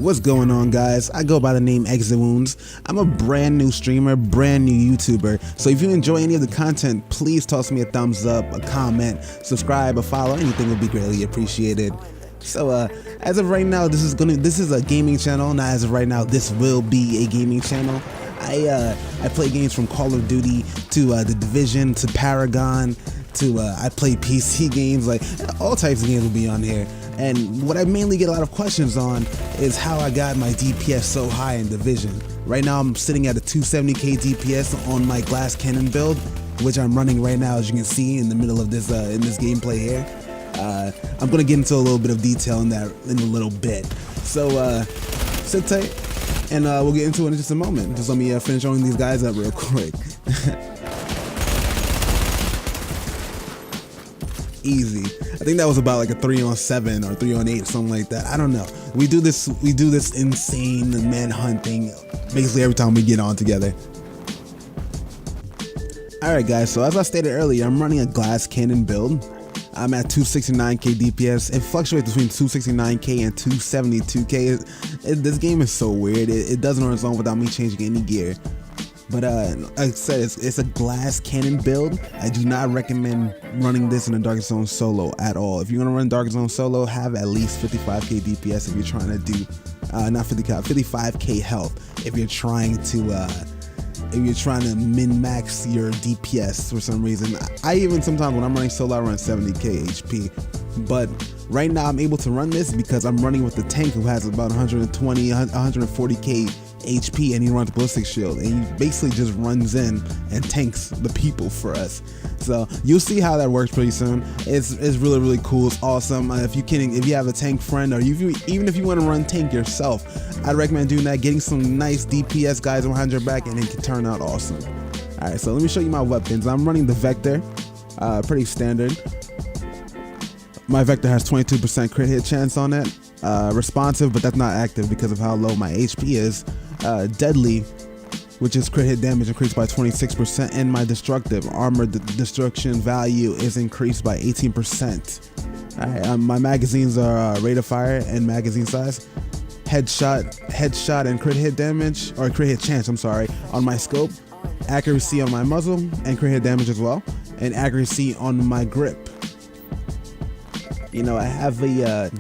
What's going on, guys? I go by the name Exit Wounds. I'm a brand new streamer, brand new YouTuber. So if you enjoy any of the content, please toss me a thumbs up, a comment, subscribe, a follow. Anything would be greatly appreciated. So as of right now, this is a gaming channel. Not as of right now, this will be a gaming channel. I play games from Call of Duty to The Division to Paragon to I play PC games, like all types of games will be on here. And what I mainly get a lot of questions on is how I got my DPS so high in Division. Right now I'm sitting at a 270k DPS on my glass cannon build, which I'm running right now, as you can see in the middle of this in this gameplay here. I'm gonna get into a little bit of detail in that in a little bit. So sit tight and we'll get into it in just a moment. Just let me finish showing these guys up real quick. Easy. I think that was about like a 3-on-7 or 3-on-8, something like that. I don't know. We do this insane manhunt thing basically every time we get on together. Alright guys, so as I stated earlier, I'm running a glass cannon build. I'm at 269k DPS. It fluctuates between 269k and 272k. This game is so weird. It doesn't run its own without me changing any gear. But like I said, it's a glass cannon build. I do not recommend running this in a DarkZone solo at all. If you're gonna run DarkZone solo, have at least 55k DPS if you're trying to do, not 50k, 55k health. If you're trying to min-max your DPS for some reason. I even sometimes when I'm running solo, I run 70k HP. But right now I'm able to run this because I'm running with the tank who has about 120, 140k HP, and he runs ballistic shield, and he basically just runs in and tanks the people for us. So you'll see how that works pretty soon. It's really cool. It's awesome. If you have a tank friend, or even if you want to run tank yourself, I'd recommend doing that. Getting some nice DPS guys behind your back, and it can turn out awesome. All right, so let me show you my weapons. I'm running the Vector, pretty standard. My Vector has 22% crit hit chance on it. Responsive, but that's not active because of how low my HP is. Deadly, which is crit hit damage, increased by 26%, and my destructive armor destruction value is increased by 18%. Alright, my magazines are rate of fire and magazine size, headshot and crit hit damage, or crit hit chance, I'm sorry, on my scope, accuracy on my muzzle, and crit hit damage as well, and accuracy on my grip. You know, I have a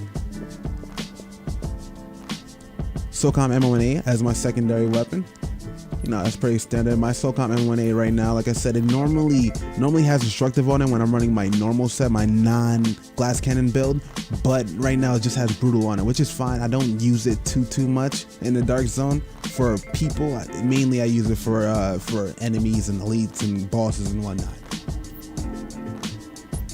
SOCOM M1A as my secondary weapon. You know, that's pretty standard. My SOCOM M1A right now, like I said, it normally has destructive on it when I'm running my normal set, my non-glass cannon build, but right now it just has brutal on it, which is fine. I don't use it too much in the DarkZone for people. Mainly I use it for enemies and elites and bosses and whatnot.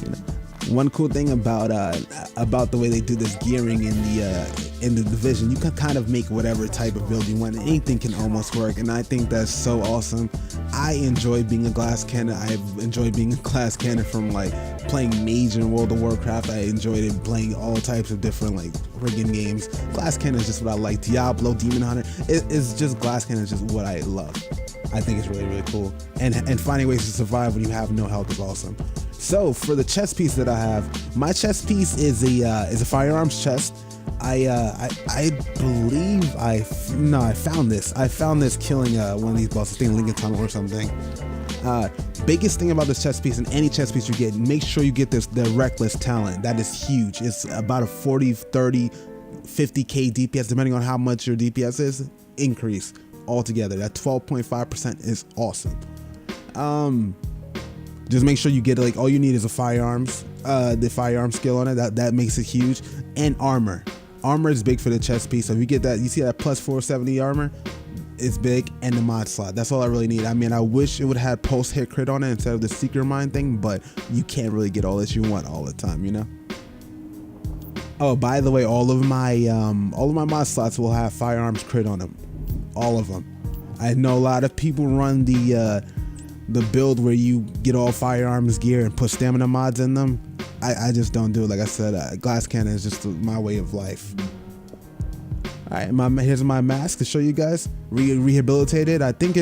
You know, one cool thing about the way they do this gearing in the Division, you can kind of make whatever type of build you want. Anything can almost work, and I think that's so awesome. I enjoy being a glass cannon. I've enjoyed being a glass cannon from like playing Mage in World of Warcraft. I enjoyed it playing all types of different like rigging games. Glass cannon is just what I like. Diablo, Demon Hunter, it's just glass cannon is just what I love. I think it's really cool, and finding ways to survive when you have no health is awesome. So for the chest piece that I have, my chest piece is a firearms chest. I believe I found this. I found this killing one of these bosses, I think Lincoln Tunnel or something. Biggest thing about this chest piece, and any chest piece you get, make sure you get the Reckless talent. That is huge. It's about a 40, 30, 50k DPS, depending on how much your DPS is, increase altogether. That 12.5% is awesome. Just make sure you get, like, all you need is a firearms, the firearm skill on it. That makes it huge. And armor. Armor is big for the chest piece. So if you get that, you see that plus 470 armor, it's big, and the mod slot. That's all I really need. I mean, I wish it would have post hit crit on it instead of the Seeker Mine thing, but you can't really get all that you want all the time, you know? Oh, by the way, all of my mod slots will have firearms crit on them. All of them. I know a lot of people run the build where you get all firearms gear and put stamina mods in them. I just don't do it. Like I said, glass cannon is just my way of life. All right, here's my mask to show you guys. Rehabilitated. I think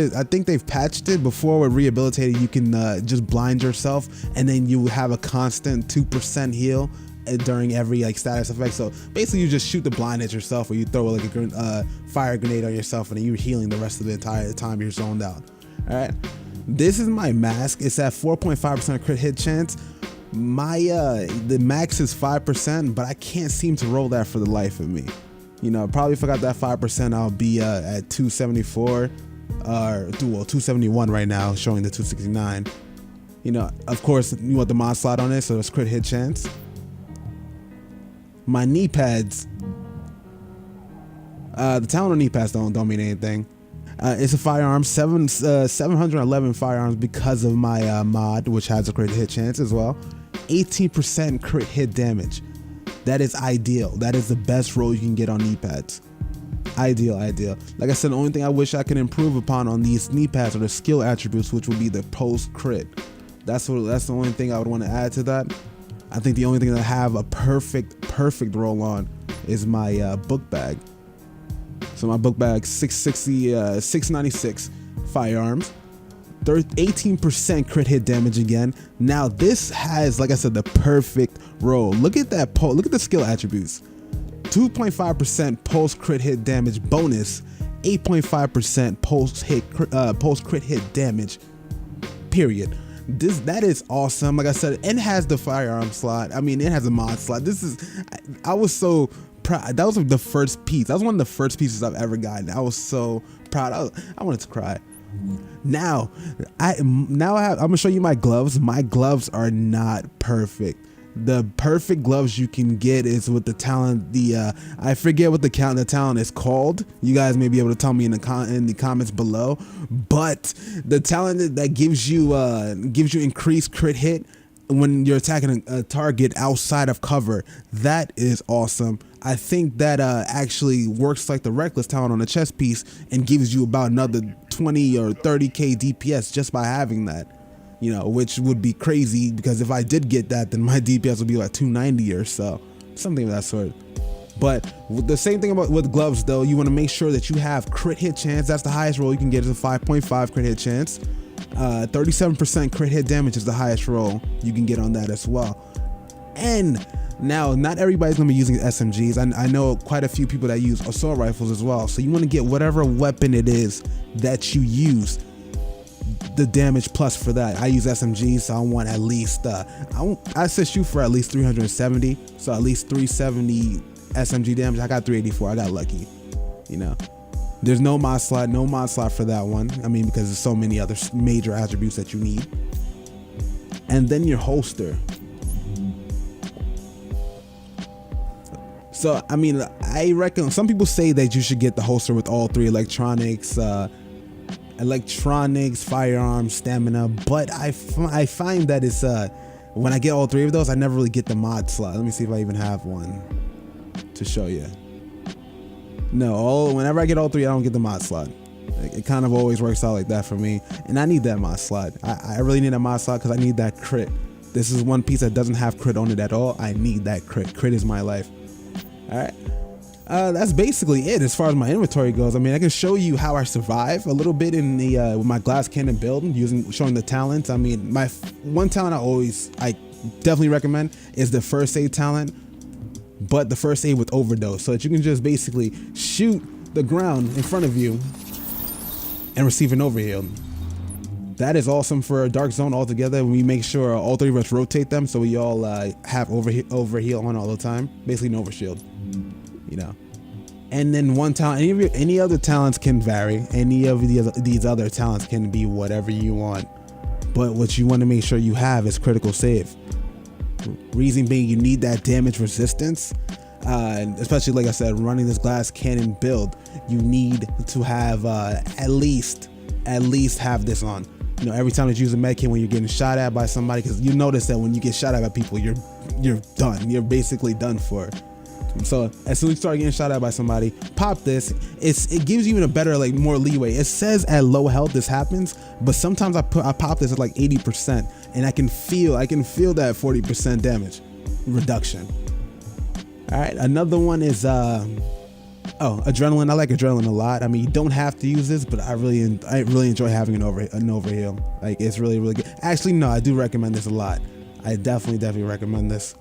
they've patched it. Before with rehabilitated, you can just blind yourself, and then you have a constant 2% heal during every like status effect. So basically you just shoot the blind at yourself, or you throw like a fire grenade on yourself, and then you're healing the rest of the entire time you're zoned out. All right, this is my mask. It's at 4.5% crit hit chance. My the max is 5%, but I can't seem to roll that for the life of me. You know, probably if I got that 5%, I'll be at 274 or 271 right now, showing the 269. You know, of course, you want the mod slot on it, so it's crit hit chance. My knee pads, the talent on knee pads don't mean anything. It's a firearm, 711 firearms because of my mod, which has a crit hit chance as well. 18% crit hit damage. That is ideal. That is the best roll you can get on knee pads. Ideal. Like I said, the only thing I wish I could improve upon on these knee pads are the skill attributes, which would be the post crit. That's the only thing I would want to add to that. I think the only thing that I have a perfect roll on is my book bag. So my book bag, 696 firearms, 18% crit hit damage again. Now this has, like I said, the perfect roll. Look at that look at the skill attributes. 2.5% post crit hit damage bonus, 8.5% post crit hit damage. Period. That is awesome. Like I said, it has the firearm slot. I mean, it has a mod slot. I was so proud. That was the first piece. That was one of the first pieces I've ever gotten. I was so proud. I wanted to cry. Now I'm gonna show you my gloves. My gloves are not perfect. The perfect gloves you can get is with the talent. I forget what the talent is called. You guys may be able to tell me in the comments below. But the talent that gives you increased crit hit when you're attacking a target outside of cover, that is awesome. I think that actually works like the reckless talent on the chest piece and gives you about another 20 or 30k DPS just by having that. You know, which would be crazy, because if I did get that, then my DPS would be like 290 or so, something of that sort. But the same thing with gloves though, you want to make sure that you have crit hit chance. That's the highest roll you can get, is a 5.5 crit hit chance. 37% crit hit damage is the highest roll you can get on that as well. And now, not everybody's gonna be using SMGs. I know quite a few people that use assault rifles as well. So you want to get whatever weapon it is that you use, the damage plus for that. I use SMGs, so I want at least I said shoot for at least 370, so at least 370 SMG damage. I got 384. I got lucky. You know, there's no mod slot for that one. I mean, because there's so many other major attributes that you need. And then your holster. So I mean, I reckon some people say that you should get the holster with all three: electronics, firearms, stamina. But I find that it's when I get all three of those, I never really get the mod slot. Let me see if I even have one to show you. No, whenever I get all three, I don't get the mod slot. It kind of always works out like that for me, and I need that mod slot. I really need a mod slot because I need that crit. This is one piece that doesn't have crit on it at all. I need that crit. Crit is my life. All right. That's basically it as far as my inventory goes. I mean, I can show you how I survive a little bit in the with my glass cannon build, showing the talents. I mean, my one talent I definitely recommend is the first aid talent, but the first aid with overdose, so that you can just basically shoot the ground in front of you and receive an overheal. That is awesome for DarkZone altogether. We make sure all three of us rotate them, so we all have overheal on all the time, basically an overshield. You know, and then one talent, any other talents can vary. Any of these other talents can be whatever you want, but what you want to make sure you have is critical save. Reason being, you need that damage resistance, and especially, like I said, running this glass cannon build, you need to have at least have this on. You know, every time that you use a med kit when you're getting shot at by somebody, because you notice that when you get shot at by people, you're done. You're basically done for. So as soon as you start getting shot at by somebody, pop this. It gives you even a better, like, more leeway. It says at low health this happens, but sometimes I pop this at like 80%, and I can feel that 40% damage reduction. All right, another one is adrenaline. I like adrenaline a lot. I mean, you don't have to use this, but I really enjoy having an overheal. Like, it's really, really good. Actually, no, I do recommend this a lot. I definitely recommend this.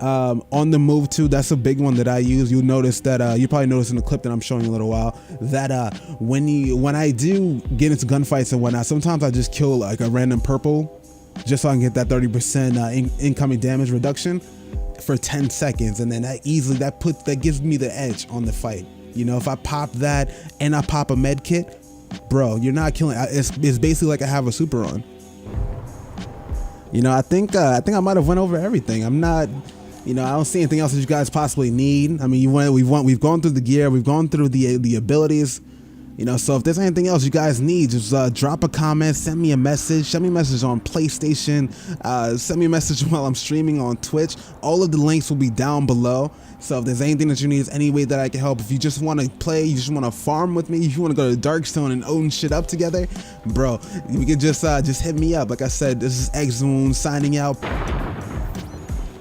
On the move too, that's a big one that I use. You'll notice that you probably noticed in the clip that I'm showing you a little while that when I do get into gunfights and whatnot, sometimes I just kill like a random purple just so I can get that 30% incoming damage reduction for 10 seconds, and then that gives me the edge on the fight. You know, if I pop that and I pop a med kit, bro, you're not killing. It's basically like I have a super on. You know, I think I might have went over everything. I'm not, you know, I don't see anything else that you guys possibly need. I mean, we've gone through the gear, we've gone through the abilities. You know, so if there's anything else you guys need, just drop a comment, send me a message, send me a message on PlayStation, send me a message while I'm streaming on Twitch. All of the links will be down below. So if there's anything that you need, any way that I can help, if you just want to play, you just want to farm with me, if you want to go to DarkZone and own shit up together, bro, you can just hit me up. Like I said, this is DarkZone signing out.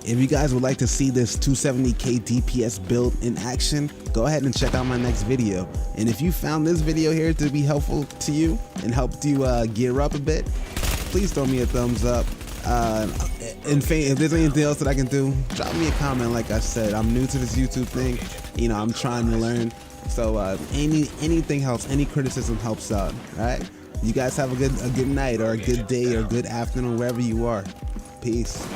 If you guys would like to see this 270k DPS build in action, go ahead and check out my next video. And if you found this video here to be helpful to you and helped you gear up a bit, please throw me a thumbs up. If there's anything else that I can do, drop me a comment. Like I said, I'm new to this YouTube thing. You know, I'm trying to learn. So anything helps, any criticism helps out. All right? You guys have a good night or a good day or a good afternoon wherever you are. Peace.